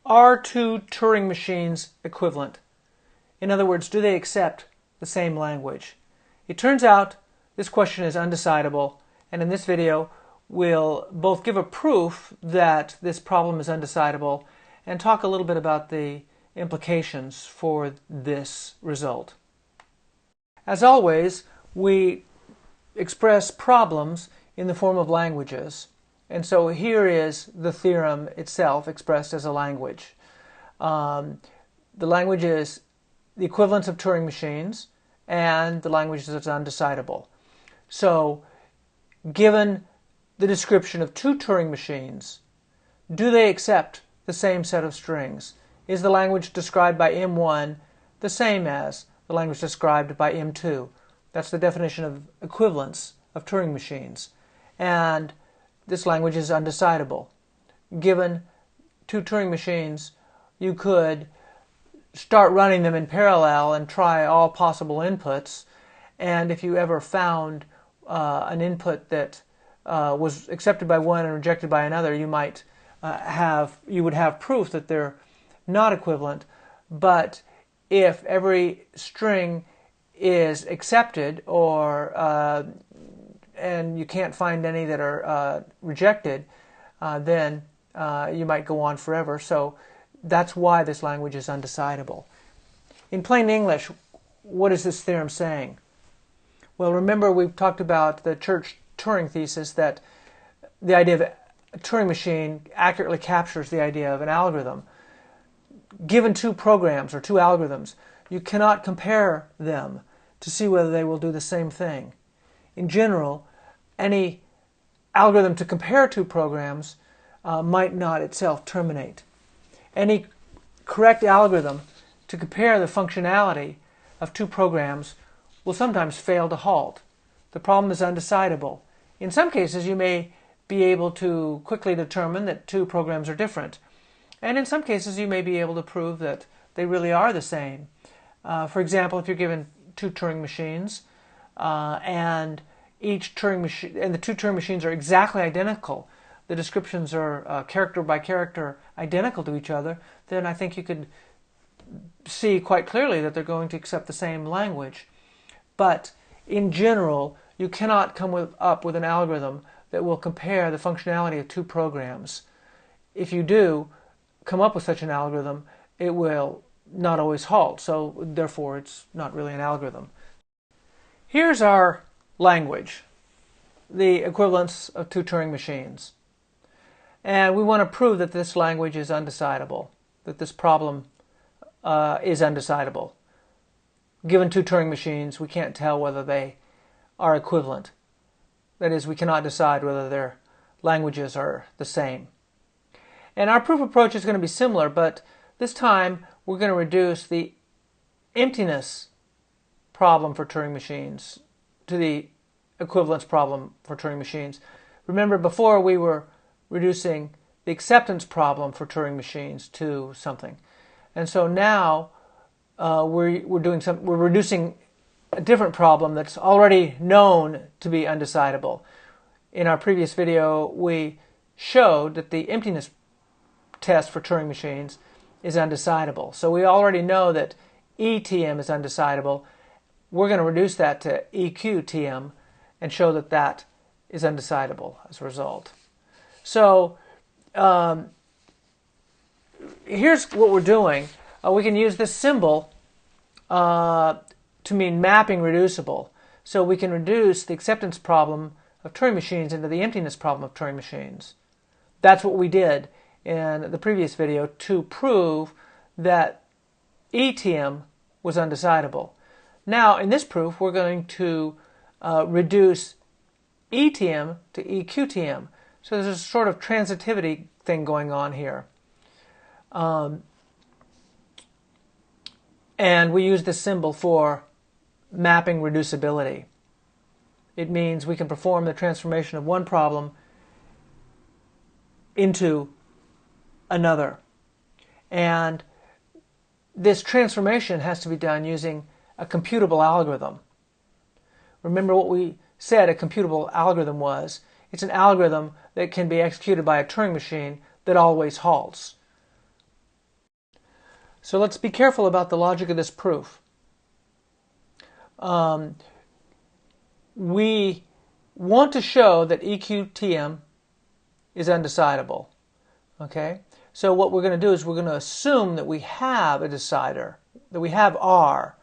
Are two Turing machines equivalent? In other words, do they accept the same language? It turns out this question is undecidable, and in this video we'll both give a proof that this problem is undecidable and talk a little bit about the implications for this result. As always, we express problems in the form of languages, and so here is the theorem itself expressed as a language. The language is the equivalence of Turing machines, and the language is undecidable. So, given the description of two Turing machines, do they accept the same set of strings? Is the language described by M1 the same as the language described by M2? That's the definition of equivalence of Turing machines. And this language is undecidable. Given two Turing machines, you could start running them in parallel and try all possible inputs, and if you ever found an input that was accepted by one and rejected by another, you would have proof that they're not equivalent. But if every string is accepted and you can't find any that are rejected, then you might go on forever. So that's why this language is undecidable. In plain English, what is this theorem saying? Well, remember we've talked about the Church-Turing thesis that the idea of a Turing machine accurately captures the idea of an algorithm. Given two programs or two algorithms, you cannot compare them to see whether they will do the same thing. In general, any algorithm to compare two programs might not itself terminate. Any correct algorithm to compare the functionality of two programs will sometimes fail to halt. The problem is undecidable. In some cases, you may be able to quickly determine that two programs are different. And in some cases, you may be able to prove that they really are the same. For example, if you're given two Turing machines, and the two Turing machines are exactly identical, the descriptions are character by character identical to each other, then I think you could see quite clearly that they're going to accept the same language. But in general, you cannot come up with an algorithm that will compare the functionality of two programs. If you do come up with such an algorithm, it will not always halt, so therefore it's not really an algorithm. Here's our language, the equivalence of two Turing machines. And we want to prove that this language is undecidable, that this problem is undecidable. Given two Turing machines, we can't tell whether they are equivalent. That is, we cannot decide whether their languages are the same. And our proof approach is going to be similar, but this time we're going to reduce the emptiness problem for Turing machines to the equivalence problem for Turing machines. Remember, before we were reducing the acceptance problem for Turing machines to something. And so now we're reducing a different problem that's already known to be undecidable. In our previous video, we showed that the emptiness test for Turing machines is undecidable. So we already know that ETM is undecidable. We're going to reduce that to EQTM and show that that is undecidable as a result. So here's what we're doing. We can use this symbol to mean mapping reducible. So we can reduce the acceptance problem of Turing machines into the emptiness problem of Turing machines. That's what we did in the previous video to prove that ETM was undecidable. Now, in this proof, we're going to reduce ETM to EQTM. So there's a sort of transitivity thing going on here. And we use this symbol for mapping reducibility. It means we can perform the transformation of one problem into another. And this transformation has to be done using a computable algorithm. Remember what we said a computable algorithm was. It's an algorithm that can be executed by a Turing machine that always halts. So let's be careful about the logic of this proof. We want to show that EQTM is undecidable. Okay? So what we're going to do is we're going to assume that we have a decider, that we have R,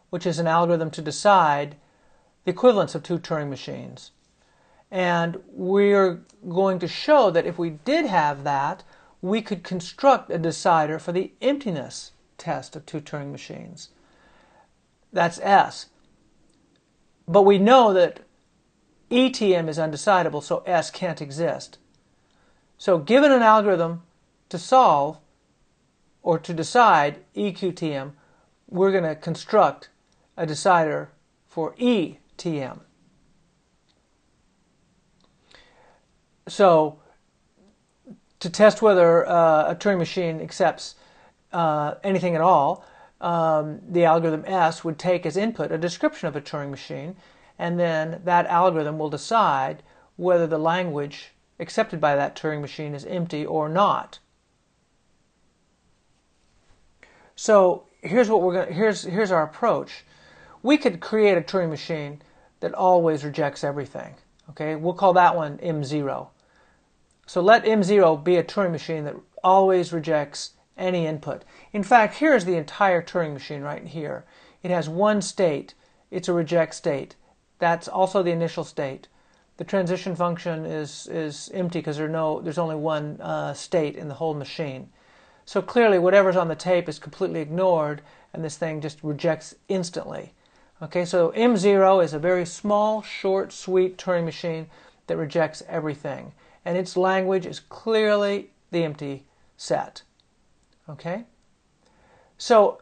which is an algorithm to decide the equivalence of two Turing machines. And we're going to show that if we did have that, we could construct a decider for the emptiness test of two Turing machines. That's S. But we know that ETM is undecidable, so S can't exist. So given an algorithm to solve or to decide EQTM, we're going to construct a decider for ETM. So to test whether a Turing machine accepts anything at all, the algorithm S would take as input a description of a Turing machine, and then that algorithm will decide whether the language accepted by that Turing machine is empty or not. So here's what here's our approach. We could create a Turing machine that always rejects everything. Okay, we'll call that one M0. So let M0 be a Turing machine that always rejects any input. In fact, here's the entire Turing machine right here. It has one state. It's a reject state. That's also the initial state. The transition function is empty because there's only one state in the whole machine. So clearly whatever's on the tape is completely ignored, and this thing just rejects instantly. Okay, so M0 is a very small, short, sweet Turing machine that rejects everything. And its language is clearly the empty set. Okay? So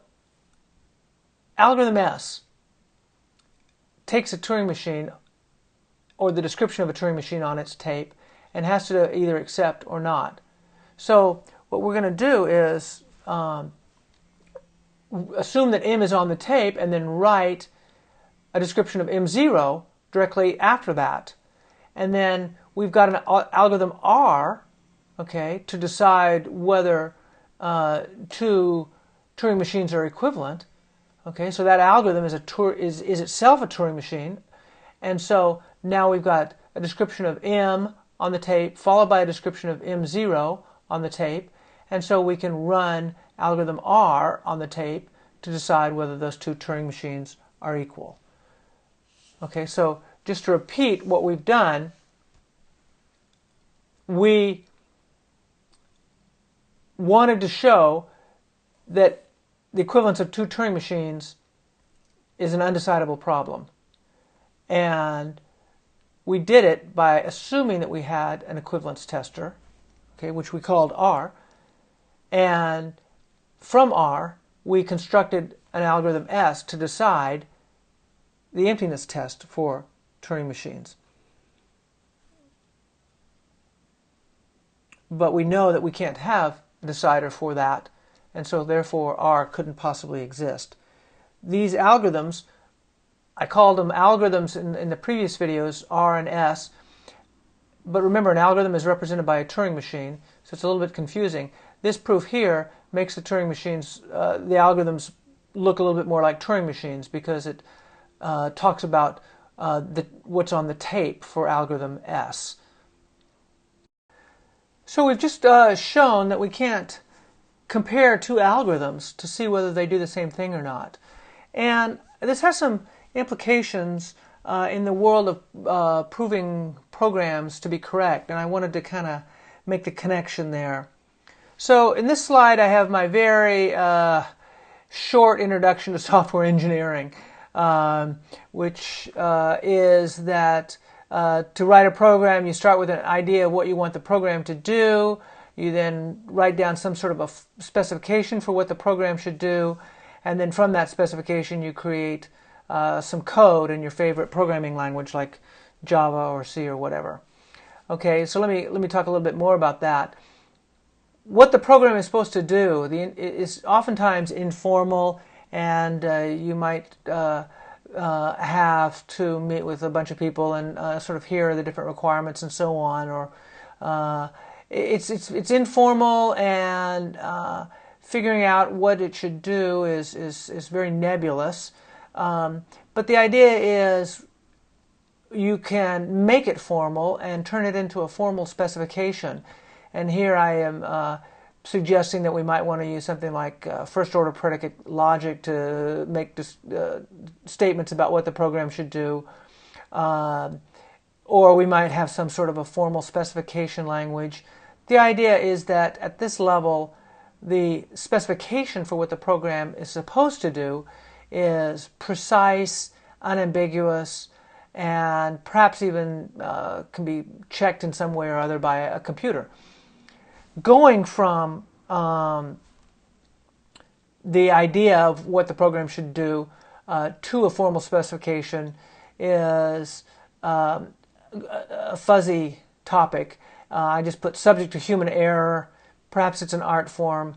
algorithm S takes a Turing machine or the description of a Turing machine on its tape and has to either accept or not. So what we're going to do is assume that M is on the tape and then write a description of M0 directly after that. And then we've got an algorithm R, okay, to decide whether two Turing machines are equivalent. Okay, so that algorithm is itself a Turing machine. And so now we've got a description of M on the tape followed by a description of M0 on the tape. And so we can run algorithm R on the tape to decide whether those two Turing machines are equal. Okay, so just to repeat what we've done, we wanted to show that the equivalence of two Turing machines is an undecidable problem. And we did it by assuming that we had an equivalence tester, okay, which we called R. And from R, we constructed an algorithm S to decide the emptiness test for Turing machines. But we know that we can't have a decider for that, and so therefore R couldn't possibly exist. These algorithms, I called them algorithms in the previous videos, R and S, but remember an algorithm is represented by a Turing machine, so it's a little bit confusing. This proof here makes the Turing machines, the algorithms look a little bit more like Turing machines because it talks about what's on the tape for algorithm S. So we've just shown that we can't compare two algorithms to see whether they do the same thing or not. And this has some implications in the world of proving programs to be correct, and I wanted to kind of make the connection there. So in this slide I have my very short introduction to software engineering, which is that to write a program, you start with an idea of what you want the program to do. You then write down some sort of a specification for what the program should do, and then from that specification you create some code in your favorite programming language like Java or C or whatever. Okay, so let me talk a little bit more about that. What the program is supposed to do is oftentimes informal, and you might have to meet with a bunch of people and sort of hear the different requirements and so on. Or it's informal and figuring out what it should do is very nebulous. But the idea is you can make it formal and turn it into a formal specification. And here I am suggesting that we might want to use something like first-order predicate logic to make statements about what the program should do. Or we might have some sort of a formal specification language. The idea is that at this level, the specification for what the program is supposed to do is precise, unambiguous, and perhaps even can be checked in some way or other by a computer. Going from the idea of what the program should do to a formal specification is a fuzzy topic. I just put subject to human error. Perhaps it's an art form.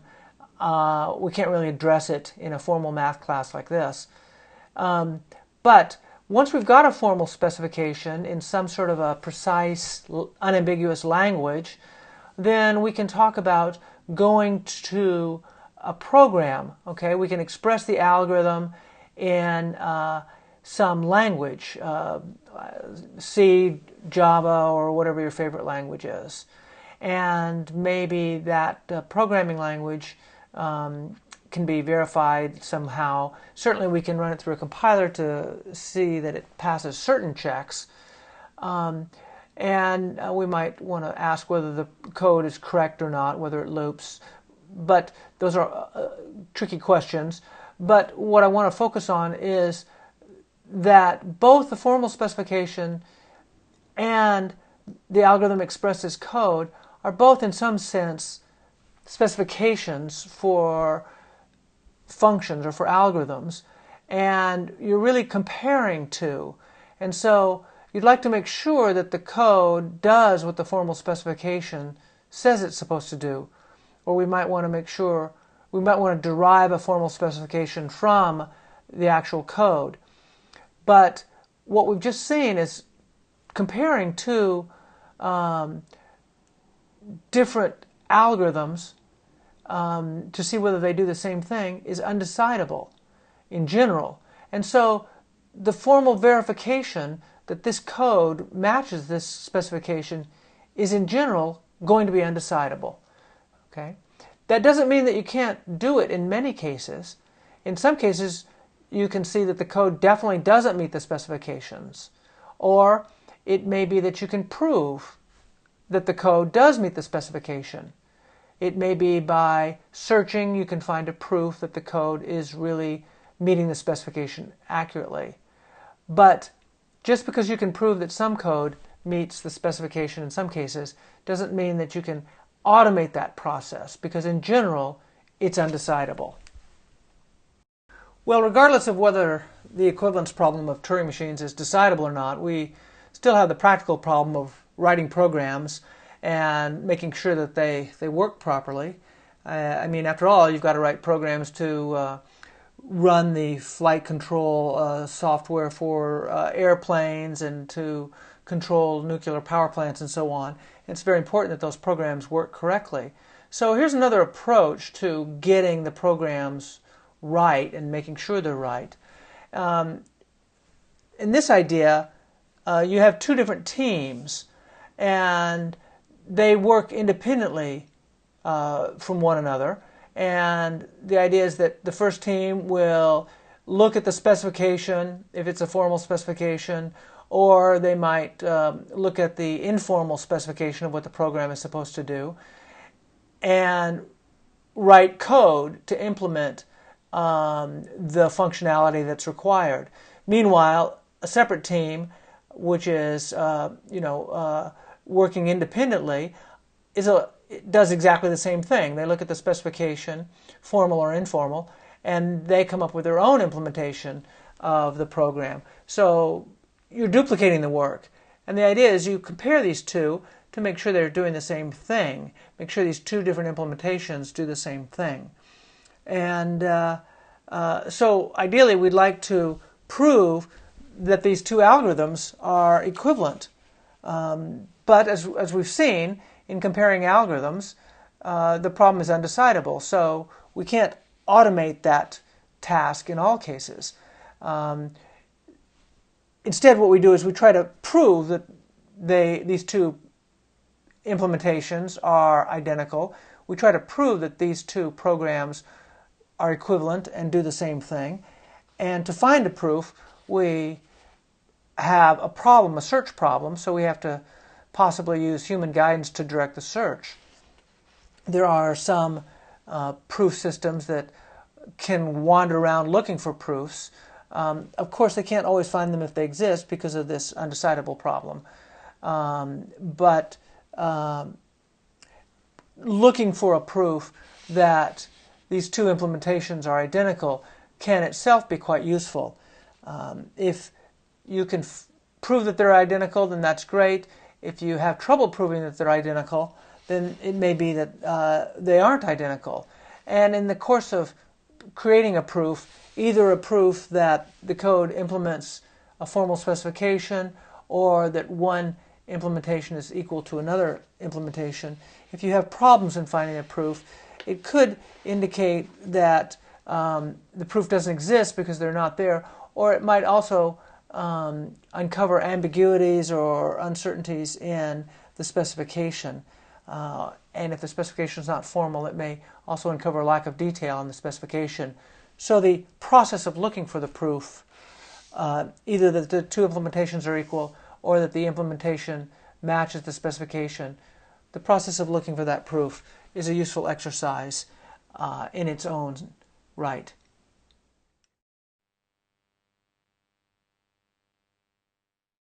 We can't really address it in a formal math class like this. But once we've got a formal specification in some sort of a precise, unambiguous language, then we can talk about going to a program. Okay, we can express the algorithm in some language, C, Java, or whatever your favorite language is. And maybe that programming language can be verified somehow. Certainly we can run it through a compiler to see that it passes certain checks. And we might want to ask whether the code is correct or not, whether it loops. But those are tricky questions. But what I want to focus on is that both the formal specification and the algorithm expressed as code are both in some sense specifications for functions or for algorithms, and you're really comparing two. And so you'd like to make sure that the code does what the formal specification says it's supposed to do. Or we might want to derive a formal specification from the actual code. But what we've just seen is comparing two different algorithms to see whether they do the same thing is undecidable in general. And so the formal verification that this code matches this specification is in general going to be undecidable. Okay? That doesn't mean that you can't do it in many cases. In some cases, you can see that the code definitely doesn't meet the specifications. Or it may be that you can prove that the code does meet the specification. It may be by searching you can find a proof that the code is really meeting the specification accurately. But just because you can prove that some code meets the specification in some cases doesn't mean that you can automate that process, because in general it's undecidable. Well, regardless of whether the equivalence problem of Turing machines is decidable or not, we still have the practical problem of writing programs and making sure that they work properly. I mean, after all, you've got to write programs to run the flight control software for airplanes and to control nuclear power plants and so on. It's very important that those programs work correctly. So here's another approach to getting the programs right and making sure they're right. In this idea, you have two different teams, and they work independently from one another. And the idea is that the first team will look at the specification, if it's a formal specification, or they might look at the informal specification of what the program is supposed to do, and write code to implement the functionality that's required. Meanwhile, a separate team, which is working independently, does exactly the same thing. They look at the specification, formal or informal, and they come up with their own implementation of the program. So you're duplicating the work. And the idea is you compare these two to make sure they're doing the same thing. Make sure these two different implementations do the same thing. And so ideally we'd like to prove that these two algorithms are equivalent. But as we've seen, in comparing algorithms, the problem is undecidable. So we can't automate that task in all cases. Instead, what we do is we try to prove that these two implementations are identical. We try to prove that these two programs are equivalent and do the same thing. And to find a proof, we have a problem, a search problem, so we have to possibly use human guidance to direct the search. There are some proof systems that can wander around looking for proofs. Of course, they can't always find them if they exist because of this undecidable problem. But looking for a proof that these two implementations are identical can itself be quite useful. If you can prove that they're identical, then that's great. If you have trouble proving that they're identical, then it may be that they aren't identical. And in the course of creating a proof, either a proof that the code implements a formal specification or that one implementation is equal to another implementation, if you have problems in finding a proof, it could indicate that the proof doesn't exist because they're not there, or it might also uncover ambiguities or uncertainties in the specification. And if the specification is not formal, it may also uncover a lack of detail in the specification. So the process of looking for the proof, either that the two implementations are equal or that the implementation matches the specification, the process of looking for that proof is a useful exercise in its own right.